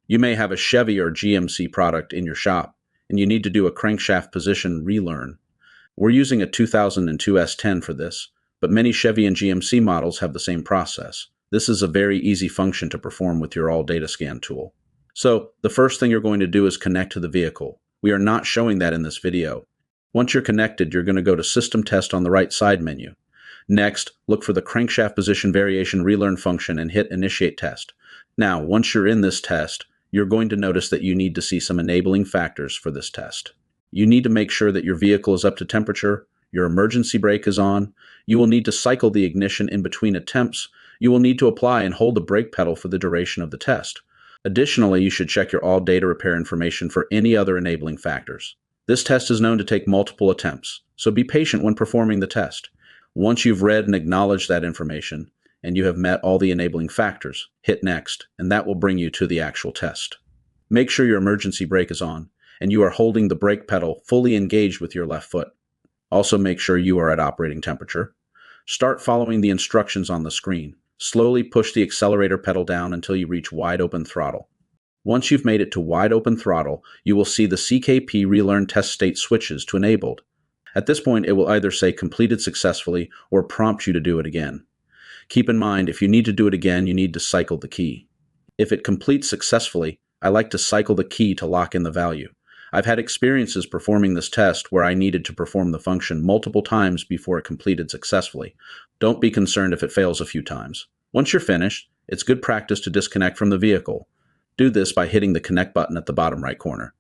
You may have a Chevy or GMC product in your shop, and you need to do a crankshaft position relearn. We're using a 2002 S10 for this, but many Chevy and GMC models have the same process. This is a very easy function to perform with your Alldata scan tool. So, the first thing you're going to do is connect to the vehicle. We are not showing that in this video. Once you're connected, you're going to go to System Test on the right side menu. Next, look for the crankshaft position variation relearn function and hit Initiate Test. Now, once you're in this test, you're going to notice that you need to see some enabling factors for this test. You need to make sure that your vehicle is up to temperature, your emergency brake is on, you will need to cycle the ignition in between attempts, you will need to apply and hold the brake pedal for the duration of the test. Additionally, you should check your Alldata repair information for any other enabling factors. This test is known to take multiple attempts, so be patient when performing the test. Once you've read and acknowledged that information, and you have met all the enabling factors, hit Next, and that will bring you to the actual test. Make sure your emergency brake is on, and you are holding the brake pedal fully engaged with your left foot. Also make sure you are at operating temperature. Start following the instructions on the screen. Slowly push the accelerator pedal down until you reach wide open throttle. Once you've made it to wide open throttle, you will see the CKP Relearn test state switches to enabled. At this point, it will either say completed successfully or prompt you to do it again. Keep in mind, if you need to do it again, you need to cycle the key. If it completes successfully, I like to cycle the key to lock in the value. I've had experiences performing this test where I needed to perform the function multiple times before it completed successfully. Don't be concerned if it fails a few times. Once you're finished, it's good practice to disconnect from the vehicle. Do this by hitting the connect button at the bottom right corner.